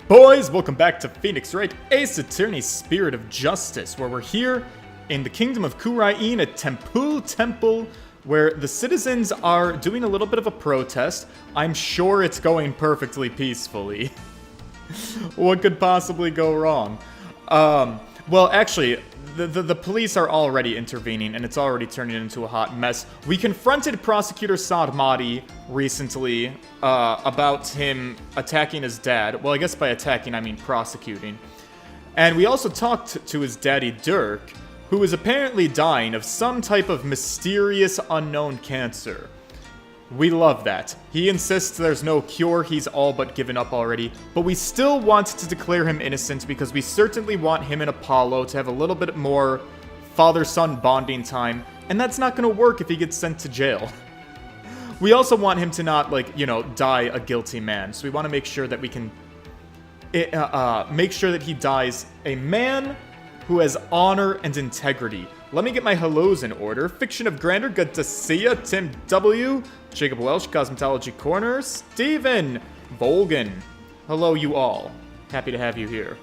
Boys, welcome back to Phoenix Wright, Ace Attorney Spirit of Justice, where we're here in the kingdom of Kurain at Tempul Temple, where the citizens are doing a little bit of a protest. I'm sure it's going perfectly peacefully. What could possibly go wrong? Well, actually, the police are already intervening, and it's already turning into a hot mess. We confronted Prosecutor Saad Mahdi recently about him attacking his dad. Well, I guess by attacking, I mean prosecuting. And we also talked to his daddy, Dirk, who is apparently dying of some type of mysterious unknown cancer. We love that. He insists there's no cure, he's all but given up already, but we still want to declare him innocent because we certainly want him and Apollo to have a little bit more father-son bonding time, and that's not gonna work if he gets sent to jail. We also want him to not, die a guilty man, so we want to make sure that we can make sure that he dies a man who has honor and integrity. Let me get my hellos in order. Fiction of Grandeur, good to see ya. Tim W., Jacob Welsh, Cosmetology Corner, Steven Volgan. Hello, you all. Happy to have you here.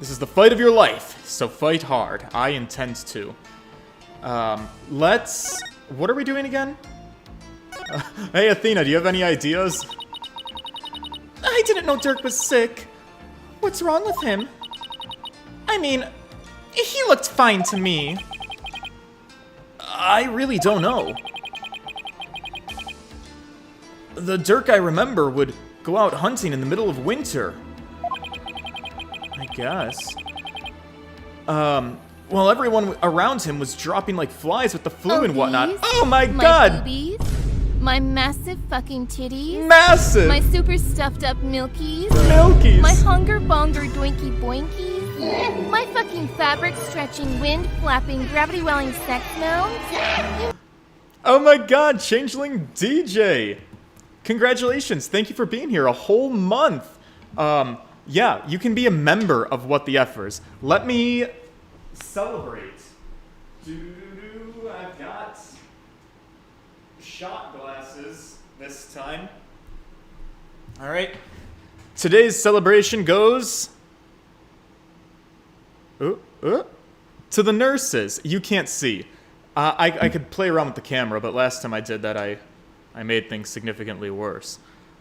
This is the fight of your life, so fight hard. I intend to. What are we doing again? Hey, Athena, do you have any ideas? I didn't know Dirk was sick. What's wrong with him? I mean, he looked fine to me. I really don't know. The Dirk I remember would go out hunting in the middle of winter. I guess. Well, everyone around him was dropping like flies with the flu and whatnot. These? Oh my god! Boobies, my massive fucking titties. Massive! My super stuffed up milkies. Milkies! My hunger bonger doinky boinkies. My fucking fabric stretching, wind flapping, gravity welling sex mounds. Oh my god, Changeling DJ! Congratulations, thank you for being here a whole month. Yeah, you can be a member of WhatThe'Eff'ers. Let me celebrate. I've got shot glasses this time. Alright. Today's celebration goes to the nurses. You can't see. I could play around with the camera, but last time I did that, I made things significantly worse.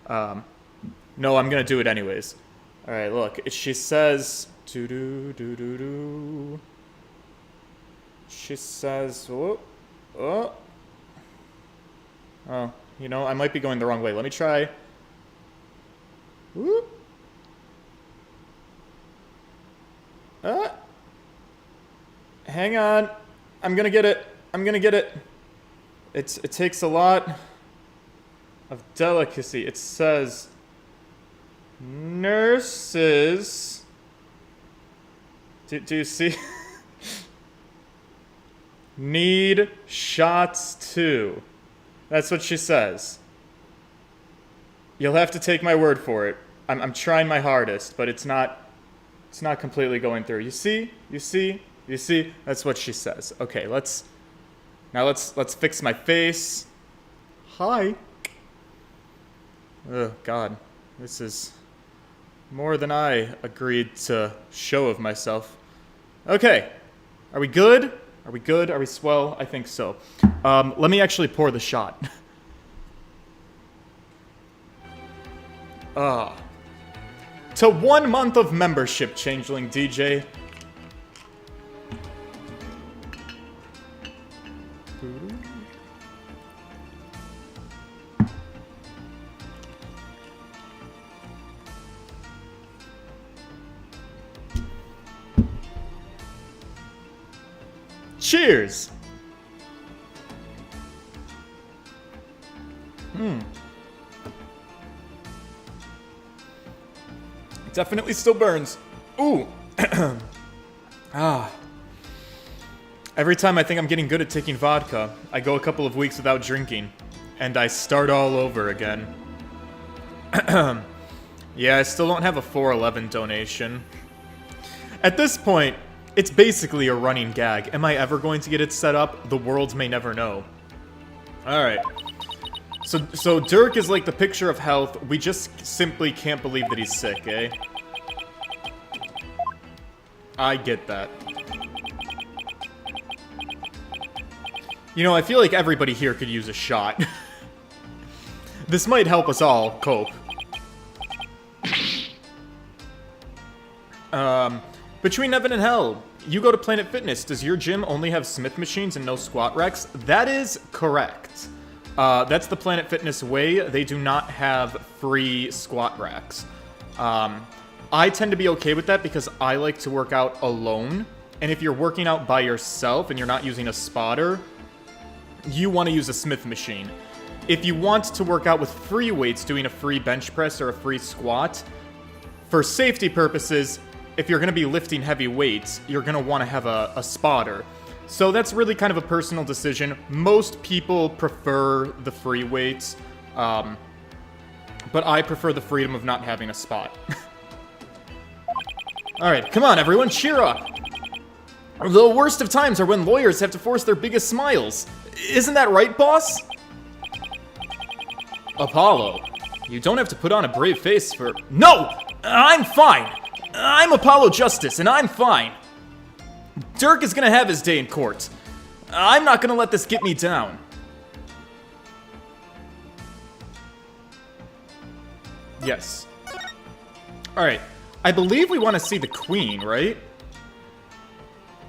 No, I'm gonna do it anyways. All right, look. She says, She says, oh, you know, I might be going the wrong way. Let me try. Hang on. I'm gonna get it. I'm gonna get it. It takes a lot of delicacy. It says, nurses. Do you see? Need shots too. That's what she says. You'll have to take my word for it. I'm trying my hardest, but it's not completely going through. You see? That's what she says. Okay, let's fix my face. Hi. Oh god. This is more than I agreed to show of myself. Okay. Are we good? Are we swell? I think so. Let me actually pour the shot. To 1 month of membership, Changeling DJ. Cheers! Definitely still burns. Ooh. Every time I think I'm getting good at taking vodka, I go a couple of weeks without drinking, and I start all over again. Yeah, I still don't have a 411 donation. At this point, it's basically a running gag. Am I ever going to get it set up? The world may never know. Alright. So Dirk is like the picture of health. We just simply can't believe that he's sick, eh? I get that. You know, I feel like everybody here could use a shot. This might help us all cope. Between Evan and Hell, you go to Planet Fitness. Does your gym only have Smith machines and no squat racks? That is correct. That's the Planet Fitness way. They do not have free squat racks. I tend to be okay with that because I like to work out alone. And if you're working out by yourself and you're not using a spotter, you want to use a Smith machine. If you want to work out with free weights, doing a free bench press or a free squat, for safety purposes, if you're going to be lifting heavy weights, you're going to want to have a spotter. So that's really kind of a personal decision. Most people prefer the free weights, but I prefer the freedom of not having a spot. Alright, come on everyone, cheer up! The worst of times are when lawyers have to force their biggest smiles. Isn't that right, boss? Apollo, you don't have to put on a brave face for— No! I'm fine! I'm Apollo Justice, and I'm fine. Dirk is gonna have his day in court. I'm not gonna let this get me down. Yes. Alright. I believe we want to see the queen, right?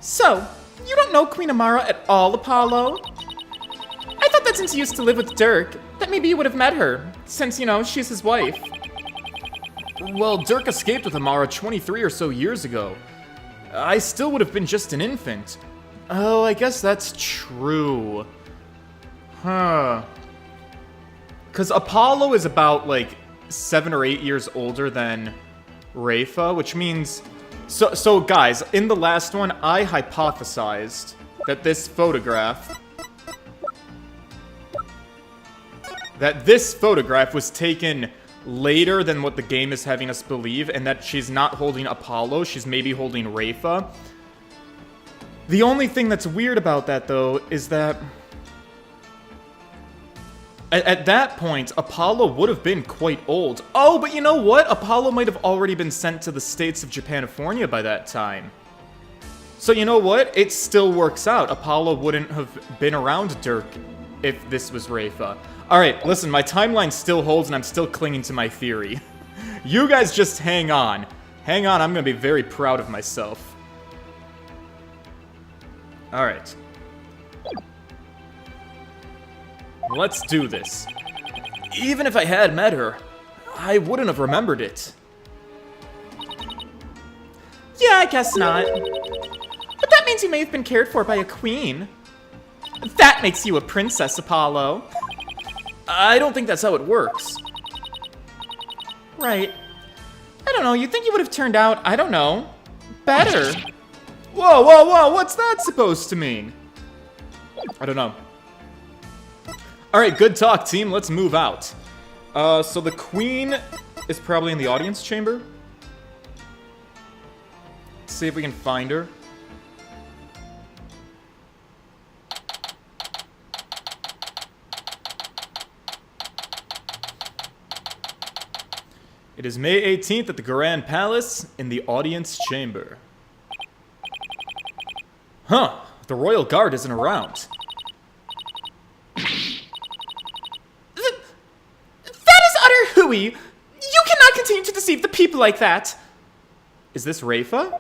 So, you don't know Queen Amara at all, Apollo? I thought that since you used to live with Dirk, that maybe you would have met her, since, you know, she's his wife. Well, Dirk escaped with Amara 23 or so years ago. I still would have been just an infant. Oh, I guess that's true. Huh. Because Apollo is about, like, 7 or 8 years older than Rafa, which means... So guys, in the last one, I hypothesized that this photograph was taken later than what the game is having us believe, and that she's not holding Apollo, she's maybe holding Rafa. The only thing that's weird about that, though, is that at that point, Apollo would have been quite old. Oh, but you know what? Apollo might have already been sent to the states of Japanifornia by that time. So you know what? It still works out. Apollo wouldn't have been around Dirk if this was Rafa. Alright, listen, my timeline still holds and I'm still clinging to my theory. You guys just hang on. Hang on, I'm gonna be very proud of myself. Alright. Let's do this. Even if I had met her, I wouldn't have remembered it. Yeah, I guess not. But that means you may have been cared for by a queen. That makes you a princess, Apollo. I don't think that's how it works. Right. I don't know, you think you would have turned out, I don't know, better. Whoa, whoa, whoa, what's that supposed to mean? I don't know. Alright, good talk, team. Let's move out. So the queen is probably in the audience chamber. Let's see if we can find her. It is May 18th at the Grand Palace in the audience chamber. Huh, the royal guard isn't around. You cannot continue to deceive the people like that! Is this Rafa?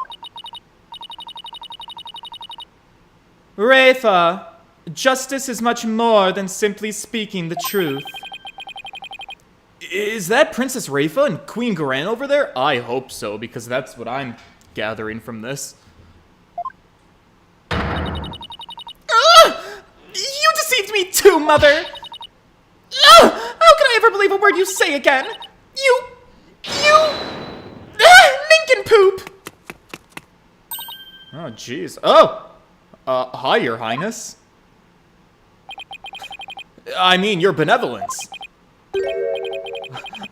Rafa, justice is much more than simply speaking the truth. Is that Princess Rafa and Queen Garan over there? I hope so, because that's what I'm gathering from this. You deceived me too, Mother! How can I ever believe a word you say again? You... nincompoop! Oh, jeez. Oh! Hi, Your Highness. I mean, your benevolence.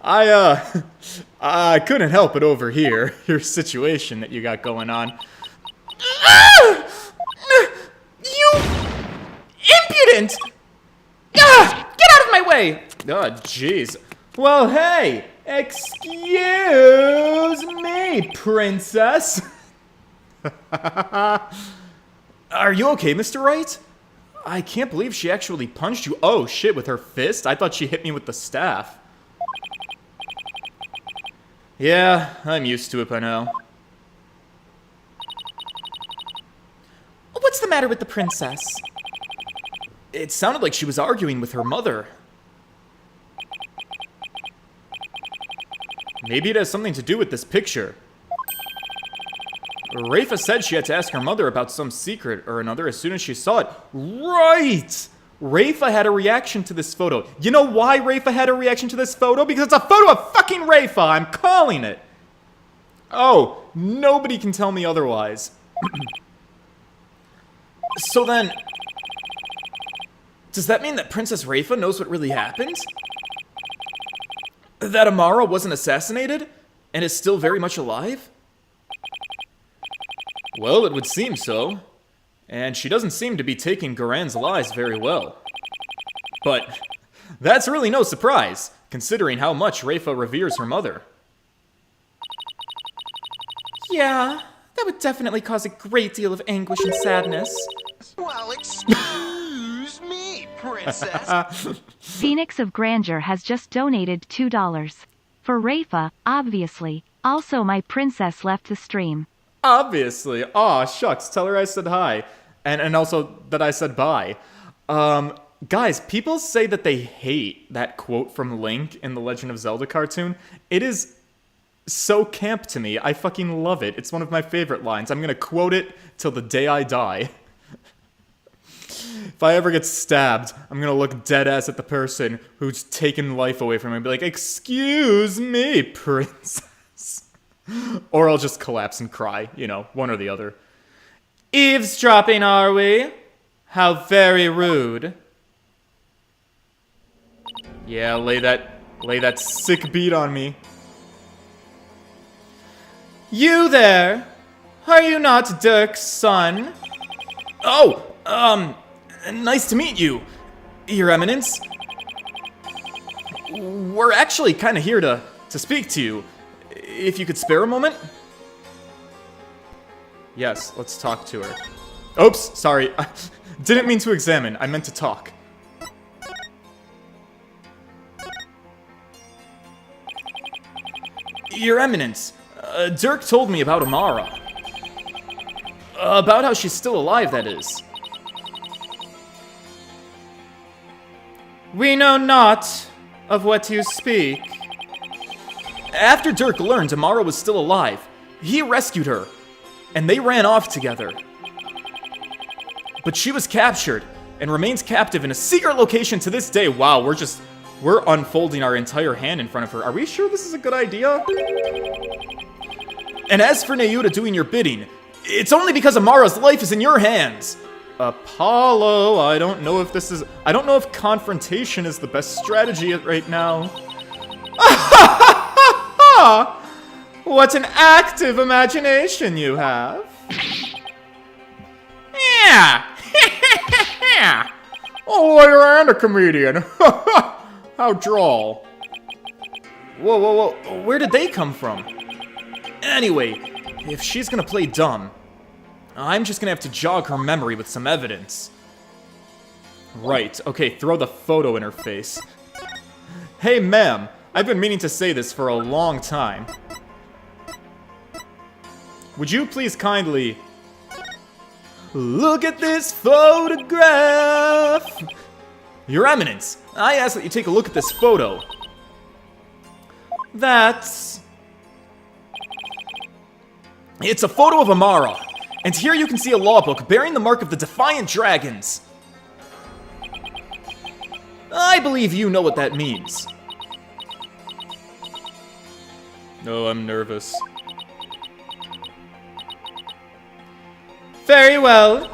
I couldn't help it over here. Your situation that you got going on. You... impudent! Get out of my way! Oh, jeez. Well, hey! Excuse me, princess! Are you okay, Mr. Wright? I can't believe she actually punched you. Oh, shit, with her fist? I thought she hit me with the staff. Yeah, I'm used to it by now. What's the matter with the princess? It sounded like she was arguing with her mother. Maybe it has something to do with this picture. Rafa said she had to ask her mother about some secret or another as soon as she saw it. Right! Rafa had a reaction to this photo. You know why Rafa had a reaction to this photo? Because it's a photo of fucking Rafa! I'm calling it! Oh, nobody can tell me otherwise. So then, does that mean that Princess Rafa knows what really happened? That Amara wasn't assassinated and is still very much alive? Well, it would seem so. And she doesn't seem to be taking Garan's lies very well. But that's really no surprise, considering how much Rafa reveres her mother. Yeah, that would definitely cause a great deal of anguish and sadness. Well, excuse me, princess. Phoenix of Grandeur has just donated $2. For Rafa, obviously. Also my princess left the stream. Obviously. Aw, shucks, tell her I said hi. And also that I said bye. Guys, people say that they hate that quote from Link in the Legend of Zelda cartoon. It is so camp to me. I fucking love it. It's one of my favorite lines. I'm gonna quote it till the day I die. If I ever get stabbed, I'm gonna look dead ass at the person who's taken life away from me and be like, "Excuse me, princess." Or I'll just collapse and cry, you know, one or the other. Eavesdropping, are we? How very rude. Yeah, lay that sick beat on me. You there? Are you not Dirk's son? Oh, nice to meet you, Your Eminence. We're actually kind of here to speak to you. If you could spare a moment? Yes, let's talk to her. Oops, sorry. I didn't mean to examine. I meant to talk. Your Eminence, Dirk told me about Amara. About how she's still alive, that is. We know not of what you speak. After Dirk learned Amara was still alive, he rescued her, and they ran off together. But she was captured, and remains captive in a secret location to this day. Wow, we're unfolding our entire hand in front of her. Are we sure this is a good idea? And as for Nayuta doing your bidding, it's only because Amara's life is in your hands. Apollo, I don't know if confrontation is the best strategy right now. What an active imagination you have. Yeah. Oh, you're and a comedian. How droll. Whoa, whoa, whoa. Where did they come from? Anyway, if she's gonna play dumb, I'm just gonna have to jog her memory with some evidence. Right, okay, throw the photo in her face. Hey, ma'am, I've been meaning to say this for a long time. Would you please kindly... Look at this photograph! Your Eminence, I ask that you take a look at this photo. It's a photo of Amara, and here you can see a law book bearing the mark of the Defiant Dragons. I believe you know what that means. Oh, I'm nervous. Very well.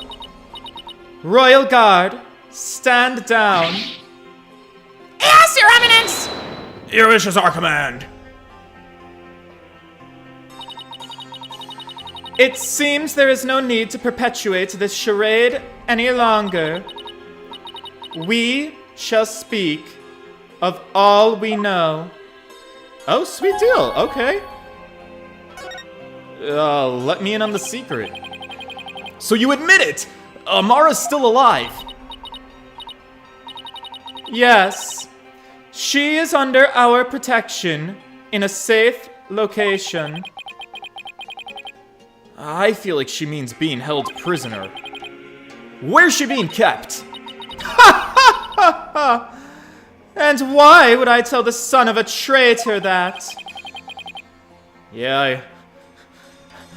Royal Guard, stand down. Yes, Your Eminence! Your wish is our command. It seems there is no need to perpetuate this charade any longer. We shall speak of all we know. Oh, sweet deal. Okay. Let me in on the secret. So you admit it! Amara's still alive. Yes. She is under our protection in a safe location. I feel like she means being held prisoner. Where's she being kept? And why would I tell the son of a traitor that? Yeah,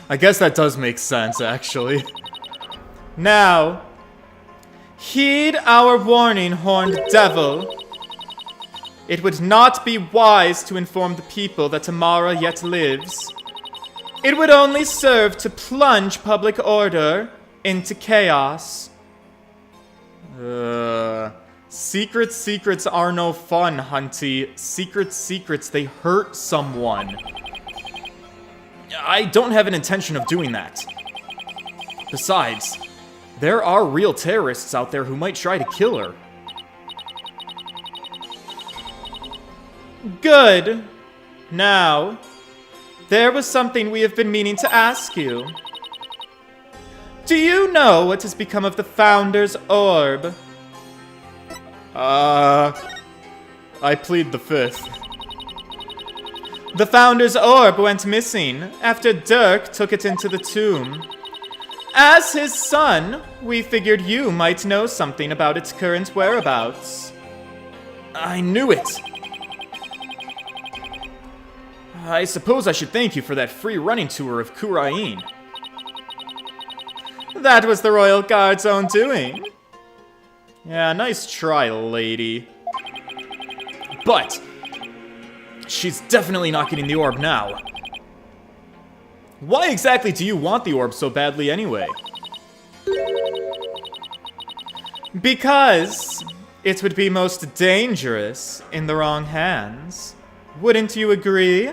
I guess that does make sense, actually. Now, heed our warning, horned devil. It would not be wise to inform the people that Amara yet lives. It would only serve to plunge public order into chaos. Secrets are no fun, Hunty. Secrets, they hurt someone. I don't have an intention of doing that. Besides, there are real terrorists out there who might try to kill her. Good. Now, there was something we have been meaning to ask you. Do you know what has become of the Founder's Orb? I plead the fifth. The Founder's Orb went missing after Dirk took it into the tomb. As his son, we figured you might know something about its current whereabouts. I knew it! I suppose I should thank you for that free running tour of Kurain. That was the Royal Guard's own doing. Yeah, nice try, lady. But she's definitely not getting the orb now. Why exactly do you want the orb so badly anyway? Because it would be most dangerous in the wrong hands. Wouldn't you agree?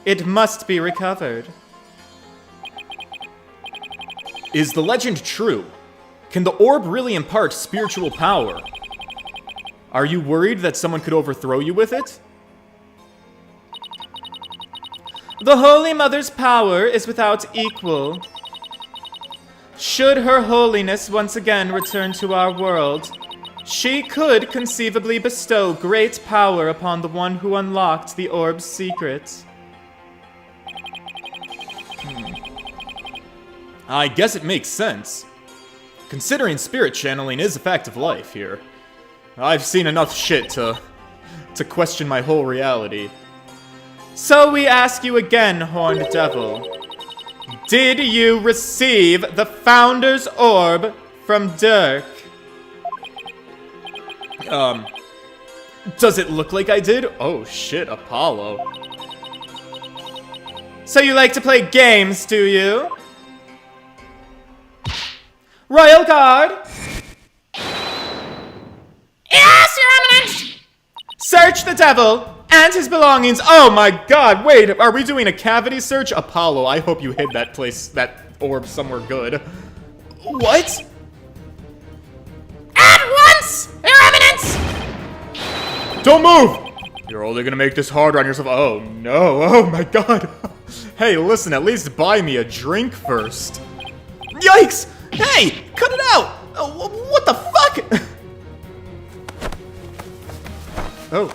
It must be recovered. Is the legend true? Can the orb really impart spiritual power? Are you worried that someone could overthrow you with it? The Holy Mother's power is without equal. Should Her Holiness once again return to our world, she could conceivably bestow great power upon the one who unlocked the orb's secret. I guess it makes sense. Considering spirit channeling is a fact of life here. I've seen enough shit to question my whole reality. So we ask you again, Horned Devil. Did you receive the Founder's Orb from Dirk? Does it look like I did? Oh shit, Apollo. So you like to play games, do you? Royal Guard! Yes, Your Eminence! Search the devil and his belongings. Oh my god, wait, are we doing a cavity search? Apollo, I hope you hid that place, that orb somewhere good. What? At once, Your Eminence! Don't move! You're only gonna make this harder on yourself. Oh no, oh my god. Hey, listen, at least buy me a drink first. Yikes! Hey, cut it out! What the fuck? Oh.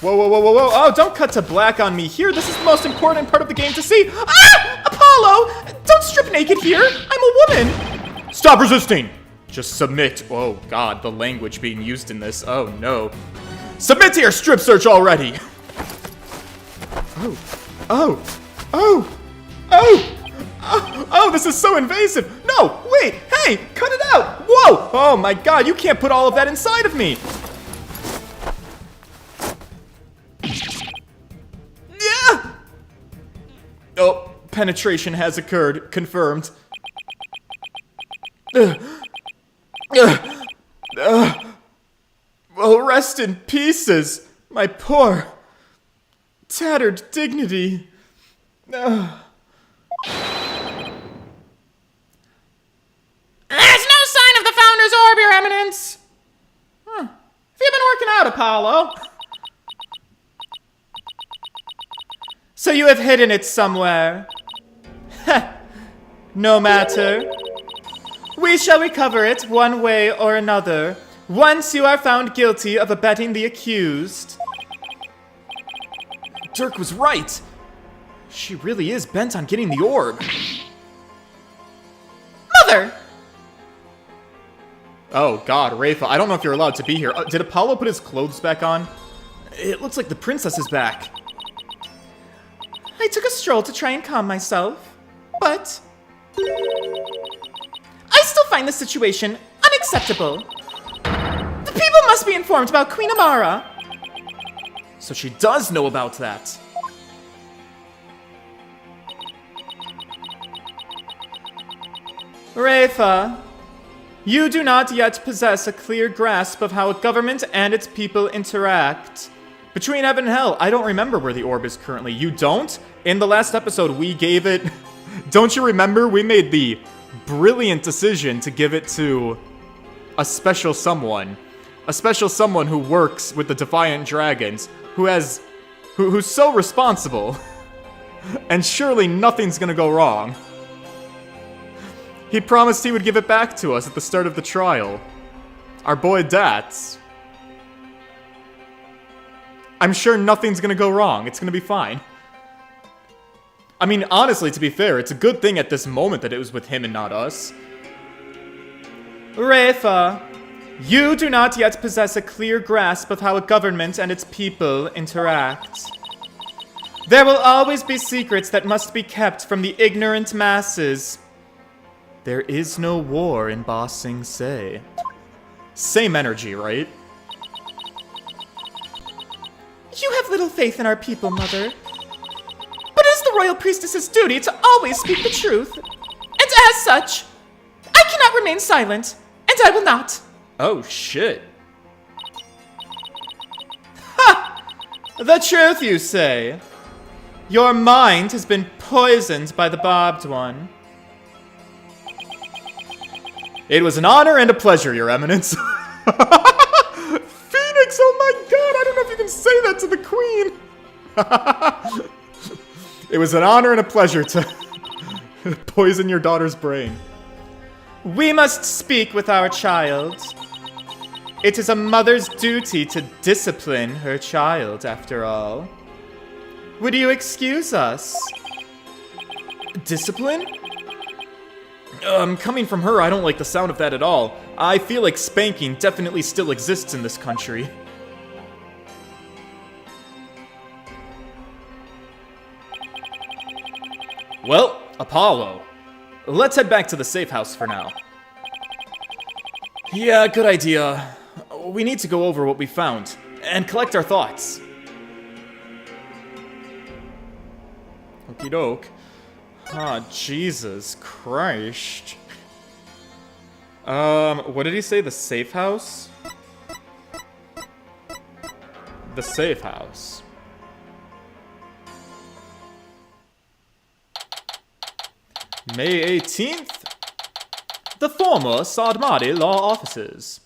Whoa. Oh, don't cut to black on me here. This is the most important part of the game to see. Ah! Apollo! Don't strip naked here. I'm a woman. Stop resisting! Just submit. Oh god, the language being used in this. Oh no. Submit to your strip search already! Oh, this is so invasive. No, wait, hey, cut it out. Whoa, oh my god, you can't put all of that inside of me. Yeah! Oh, penetration has occurred, confirmed. Well, rest in pieces, my poor, tattered dignity. There's no sign of the Founder's Orb, Your Eminence! Have you been working out, Apollo? So you have hidden it somewhere. Heh. No matter. We shall recover it one way or another, once you are found guilty of abetting the accused. Dirk was right. She really is bent on getting the orb. Mother! Oh god, Rafa, I don't know if you're allowed to be here. Did Apollo put his clothes back on? It looks like the princess is back. I took a stroll to try and calm myself, but I still find the situation unacceptable. The people must be informed about Queen Amara. So she does know about that. Rafa, you do not yet possess a clear grasp of how a government and its people interact. Between heaven and hell, I don't remember where the orb is currently. You don't? In the last episode, we gave it... Don't you remember? We made the brilliant decision to give it to a special someone. A special someone who works with the Defiant Dragons, who's so responsible. And surely nothing's gonna go wrong. He promised he would give it back to us at the start of the trial. Our boy Dats. I'm sure nothing's gonna go wrong. It's gonna be fine. I mean, honestly, to be fair, it's a good thing at this moment that it was with him and not us. Rafa, you do not yet possess a clear grasp of how a government and its people interact. There will always be secrets that must be kept from the ignorant masses. There is no war in Ba Sing Se. Same energy, right? You have little faith in our people, Mother. But it is the Royal Priestess's duty to always speak the truth. And as such, I cannot remain silent, and I will not. Oh, shit. Ha! The truth, you say? Your mind has been poisoned by the barbed one. It was an honor and a pleasure, Your Eminence. Phoenix, oh my god, I don't know if you can say that to the queen. It was an honor and a pleasure to poison your daughter's brain. We must speak with our child. It is a mother's duty to discipline her child, after all. Would you excuse us? Discipline? Coming from her, I don't like the sound of that at all. I feel like spanking definitely still exists in this country. Well, Apollo, let's head back to the safe house for now. Yeah, good idea. We need to go over what we found and collect our thoughts. Okie doke. Ah, Jesus Christ. What did he say? The safe house? The safe house. May 18th? The former Sadmadi law offices.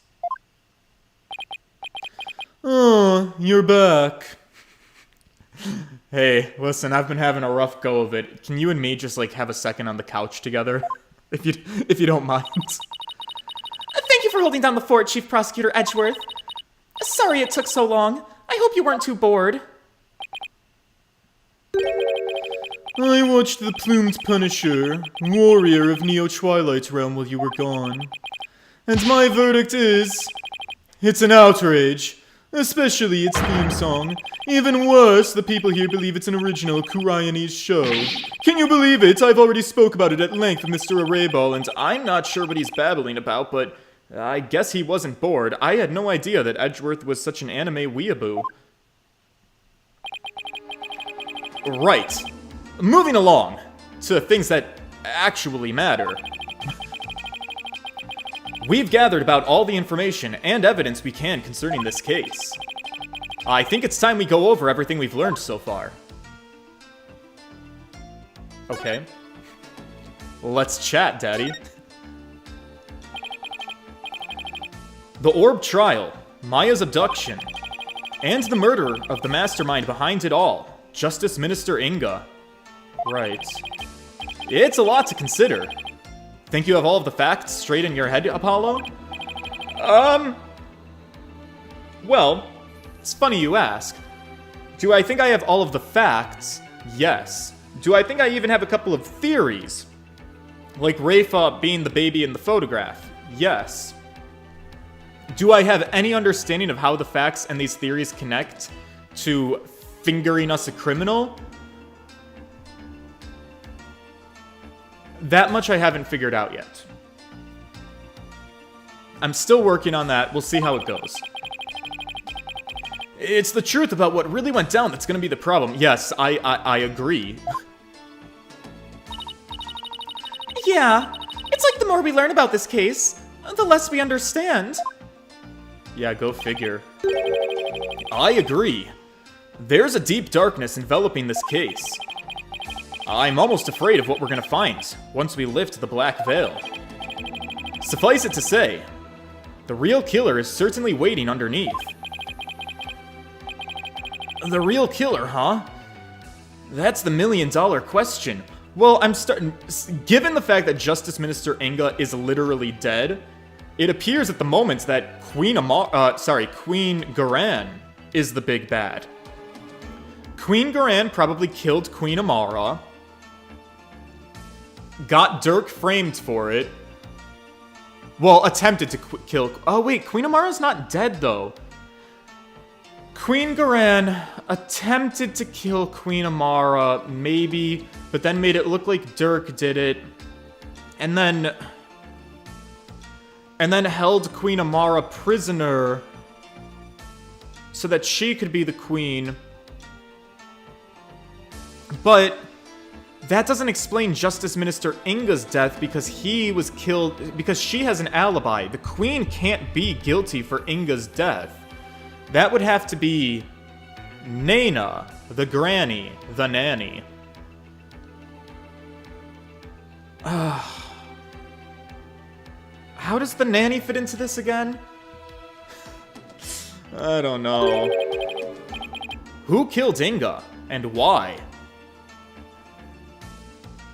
Oh, you're back. Hey, listen, I've been having a rough go of it. Can you and me just, like, have a second on the couch together? If you don't mind. Thank you for holding down the fort, Chief Prosecutor Edgeworth. Sorry it took so long. I hope you weren't too bored. I watched The Plumed Punisher, warrior of Neo-Twilight Realm while you were gone. And my verdict is... it's an outrage. Especially its theme song. Even worse, the people here believe it's an original Kuraianese show. Can you believe it? I've already spoke about it at length with Mr. Arayball, and I'm not sure what he's babbling about, but I guess he wasn't bored. I had no idea that Edgeworth was such an anime weeaboo. Right. Moving along to things that actually matter. We've gathered about all the information and evidence we can concerning this case. I think it's time we go over everything we've learned so far. Okay. Let's chat, Daddy. The Orb Trial, Maya's abduction, and the murder of the mastermind behind it all Justice Minister Inga. Right. It's a lot to consider. Think you have all of the facts straight in your head, Apollo? Well, it's funny you ask. Do I think I have all of the facts? Yes. Do I think I even have a couple of theories? Like Rafa being the baby in the photograph? Yes. Do I have any understanding of how the facts and these theories connect to fingering us a criminal? That much I haven't figured out yet. I'm still working on that. We'll see how it goes. It's the truth about what really went down that's going to be the problem. Yes, I agree. Yeah, it's like the more we learn about this case, the less we understand. Yeah, go figure. I agree. There's a deep darkness enveloping this case. I'm almost afraid of what we're gonna find once we lift the black veil. Suffice it to say, the real killer is certainly waiting underneath. The real killer, huh? That's the million-dollar question. Well, given the fact that Justice Minister Inga is literally dead, it appears at the moment that Queen Garan is the big bad. Queen Garan probably killed Queen Amara, got Dirk framed for it. Well, attempted to kill... Oh, wait, Queen Amara's not dead, though. Queen Garan attempted to kill Queen Amara, maybe, but then made it look like Dirk did it. And then held Queen Amara prisoner so that she could be the queen. But that doesn't explain Justice Minister Inga's death because he was killed, because she has an alibi. The queen can't be guilty for Inga's death. That would have to be Nana, the granny, the nanny. How does the nanny fit into this again? I don't know. Who killed Inga, and why?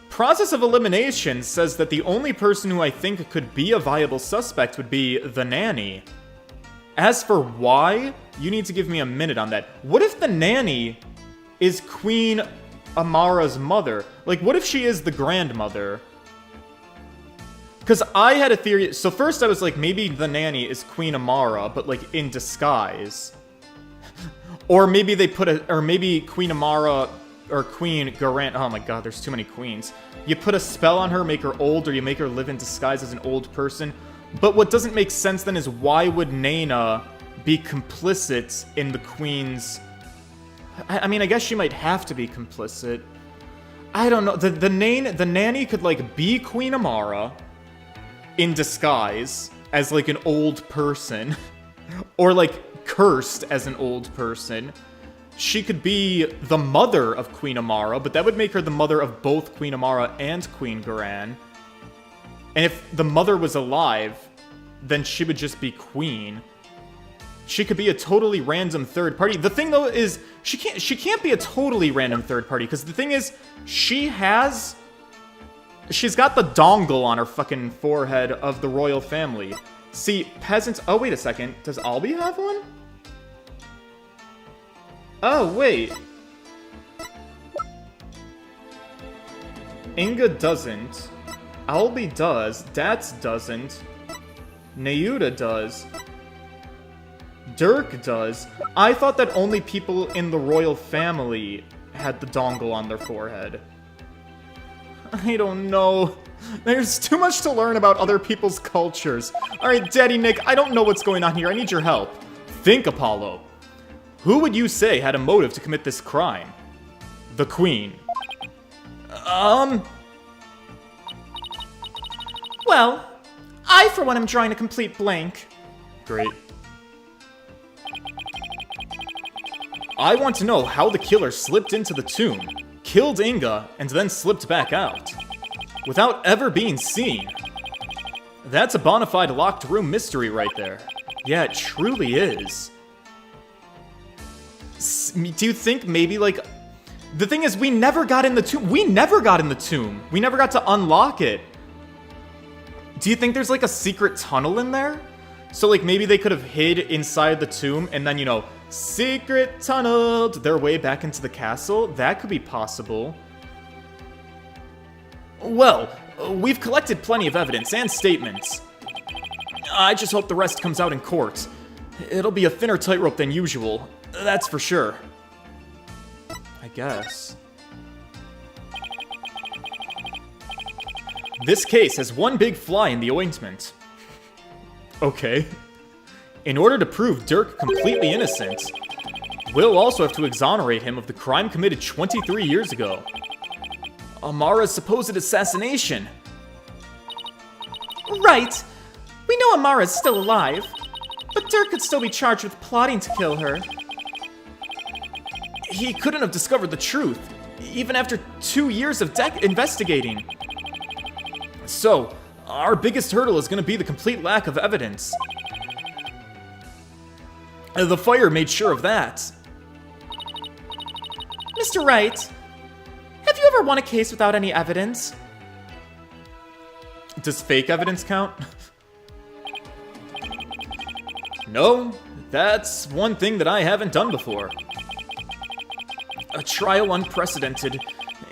Process of elimination says that the only person who I think could be a viable suspect would be the nanny. As for why, you need to give me a minute on that. What if the nanny is Queen Amara's mother? Like, what if she is the grandmother? Because I had a theory. So first I was like, maybe the nanny is Queen Amara, but like in disguise. Or maybe maybe Queen Amara or Queen Garan. Oh my god, there's too many queens. You put a spell on her, make her old, or you make her live in disguise as an old person. But what doesn't make sense then is why would Nana be complicit in the queen's... I mean, I guess she might have to be complicit. I don't know. The nanny could, like, be Queen Amara in disguise as, like, an old person. Or, like, cursed as an old person. She could be the mother of Queen Amara, but that would make her the mother of both Queen Amara and Queen Garan. And if the mother was alive, then she would just be queen. She could be a totally random third party. The thing though is she can't be a totally random third party because the thing is she's got the dongle on her fucking forehead of the royal family. See, peasants. Oh wait a second. Does Albie have one? Oh wait. Inga doesn't. Albie does, Dats doesn't, Nayuta does, Dirk does. I thought that only people in the royal family had the dongle on their forehead. I don't know. There's too much to learn about other people's cultures. Alright, Daddy Nick, I don't know what's going on here. I need your help. Think, Apollo. Who would you say had a motive to commit this crime? The Queen. Well, I for one am drawing a complete blank. Great. I want to know how the killer slipped into the tomb, killed Inga, and then slipped back out, without ever being seen. That's a bona fide locked room mystery right there. Yeah, it truly is. Do you think maybe, like... The thing is, we never got in the tomb. We never got in the tomb. We never got to unlock it. Do you think there's like a secret tunnel in there? So like maybe they could have hid inside the tomb and then, you know, secret tunneled their way back into the castle? That could be possible. Well, we've collected plenty of evidence and statements. I just hope the rest comes out in court. It'll be a thinner tightrope than usual, that's for sure. I guess. This case has one big fly in the ointment. Okay. In order to prove Dirk completely innocent, we'll also have to exonerate him of the crime committed 23 years ago. Amara's supposed assassination. Right. We know Amara's still alive, but Dirk could still be charged with plotting to kill her. He couldn't have discovered the truth, even after 2 years of investigating. So, our biggest hurdle is going to be the complete lack of evidence. The fire made sure of that. Mr. Wright, have you ever won a case without any evidence? Does fake evidence count? No, that's one thing that I haven't done before. A trial unprecedented,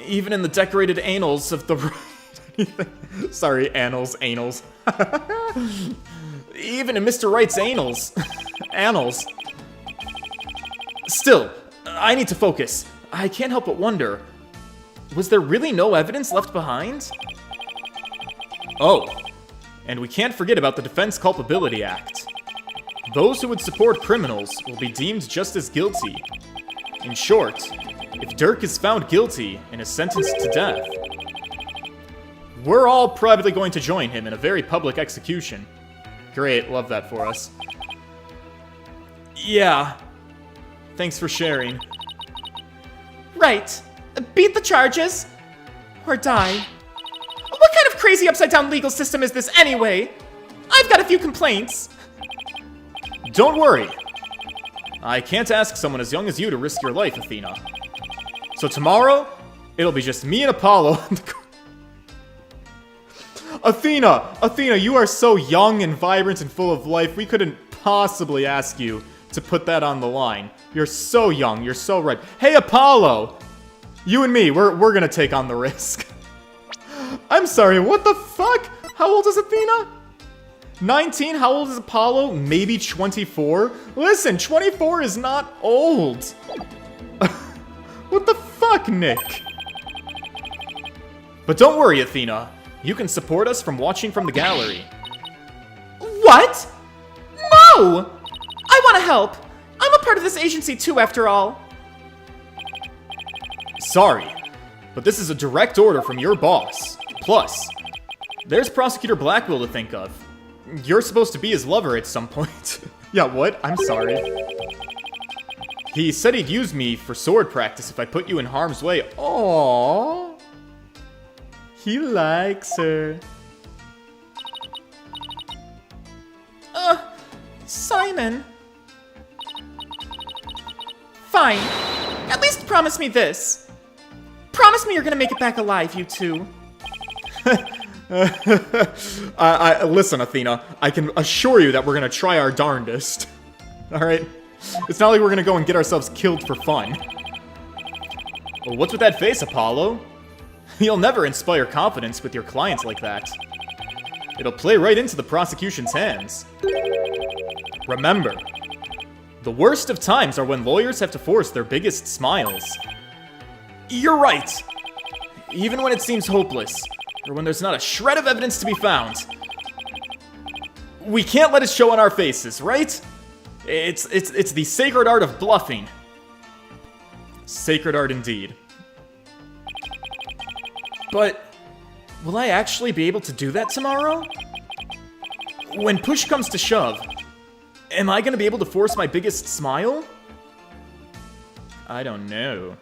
even in the decorated annals of the... Sorry, annals. Even in Mr. Wright's annals. Annals. Still, I need to focus. I can't help but wonder, was there really no evidence left behind? Oh, and we can't forget about the Defense Culpability Act. Those who would support criminals will be deemed just as guilty. In short, if Dirk is found guilty and is sentenced to death, we're all probably going to join him in a very public execution. Great, love that for us. Yeah. Thanks for sharing. Right. Beat the charges. Or die. What kind of crazy upside-down legal system is this anyway? I've got a few complaints. Don't worry. I can't ask someone as young as you to risk your life, Athena. So tomorrow, it'll be just me and Apollo. Athena, you are so young and vibrant and full of life, we couldn't possibly ask you to put that on the line. You're so young, you're so ripe. Hey, Apollo! You and me, we're gonna take on the risk. I'm sorry, what the fuck? How old is Athena? 19? How old is Apollo? Maybe 24? Listen, 24 is not old. What the fuck, Nick? But don't worry, Athena. You can support us from watching from the gallery. What? No! I want to help. I'm a part of this agency too, after all. Sorry, but this is a direct order from your boss. Plus, there's Prosecutor Blackwell to think of. You're supposed to be his lover at some point. Yeah, what? I'm sorry. He said he'd use me for sword practice if I put you in harm's way. Aww. He likes her. Simon. Fine. At least promise me this. Promise me you're gonna make it back alive, you two. Listen, Athena, I can assure you that we're gonna try our darndest. Alright? It's not like we're gonna go and get ourselves killed for fun. Well, what's with that face, Apollo? You'll never inspire confidence with your clients like that. It'll play right into the prosecution's hands. Remember, the worst of times are when lawyers have to force their biggest smiles. You're right! Even when it seems hopeless, or when there's not a shred of evidence to be found, we can't let it show on our faces, right? It's the sacred art of bluffing. Sacred art indeed. But will I actually be able to do that tomorrow? When push comes to shove, am I gonna be able to force my biggest smile? I don't know.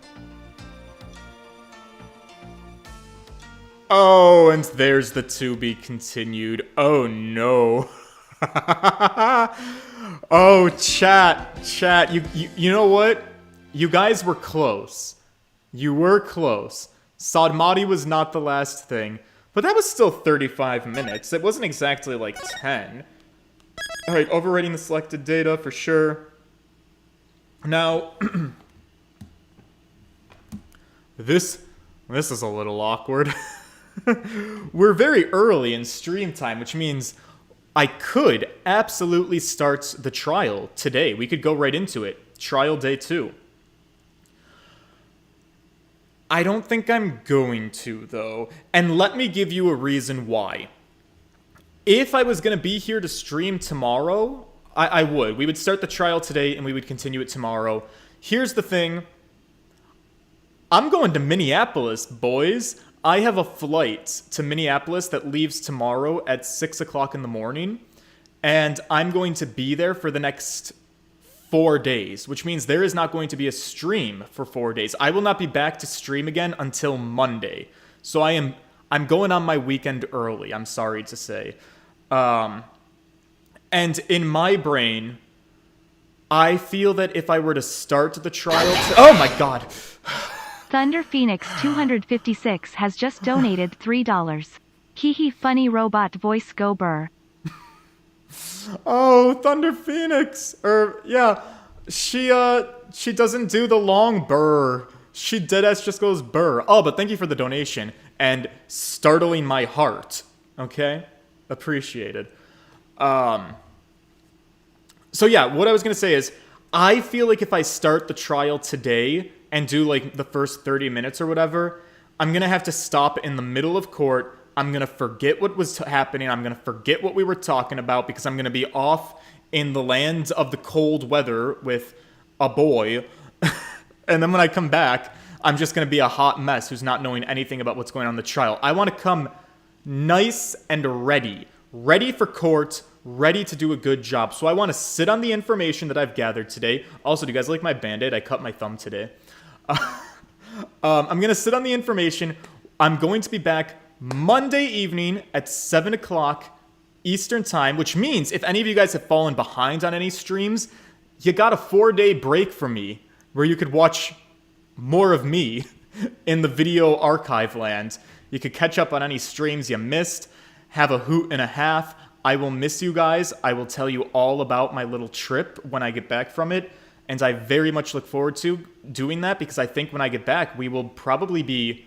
Oh, and there's the to be continued. Oh no. Oh, chat, you know what? You guys were close. You were close. Sadmati was not the last thing, but that was still 35 minutes. It wasn't exactly like 10. Alright, overwriting the selected data for sure. Now, this is a little awkward. We're very early in stream time, which means I could absolutely start the trial today. We could go right into it. Trial day 2. I don't think I'm going to, though. And let me give you a reason why. If I was going to be here to stream tomorrow, I would. We would start the trial today and we would continue it tomorrow. Here's the thing. I'm going to Minneapolis, boys. I have a flight to Minneapolis that leaves tomorrow at 6 o'clock in the morning. And I'm going to be there for the next 4 days, which means there is not going to be a stream for 4 days. I will not be back to stream again until Monday. So I'm going on my weekend early, I'm sorry to say. And in my brain, I feel that if I were to start the trial oh my god. Thunder Phoenix 256 has just donated $3. Hee funny robot voice go burr. Oh, Thunder Phoenix. Yeah. She doesn't do the long burr. She deadass just goes burr. Oh, but thank you for the donation and startling my heart. Okay? Appreciated. So yeah, what I was going to say is, I feel like if I start the trial today and do like the first 30 minutes or whatever, I'm going to have to stop in the middle of court. I'm going to forget what was happening. I'm going to forget what we were talking about because I'm going to be off in the land of the cold weather with a boy. And then when I come back, I'm just going to be a hot mess who's not knowing anything about what's going on in the trial. I want to come nice and ready for court, ready to do a good job. So I want to sit on the information that I've gathered today. Also, do you guys like my Band-Aid? I cut my thumb today. I'm going to sit on the information. I'm going to be back Monday evening at 7 o'clock Eastern time, which means if any of you guys have fallen behind on any streams, you got a 4-day break from me where you could watch more of me in the video archive land. You could catch up on any streams you missed, have a hoot and a half. I will miss you guys. I will tell you all about my little trip when I get back from it. And I very much look forward to doing that because I think when I get back, we will probably be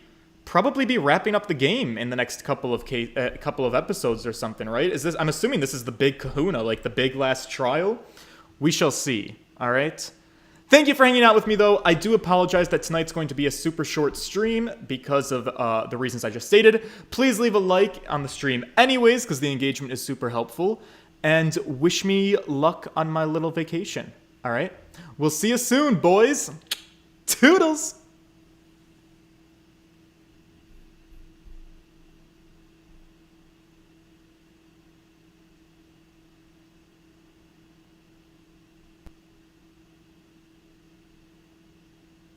wrapping up the game in the next couple of episodes or something, right? I'm assuming this is the big kahuna, like the big last trial. We shall see, all right? Thank you for hanging out with me, though. I do apologize that tonight's going to be a super short stream because of the reasons I just stated. Please leave a like on the stream anyways, because the engagement is super helpful. And wish me luck on my little vacation, all right? We'll see you soon, boys. Toodles!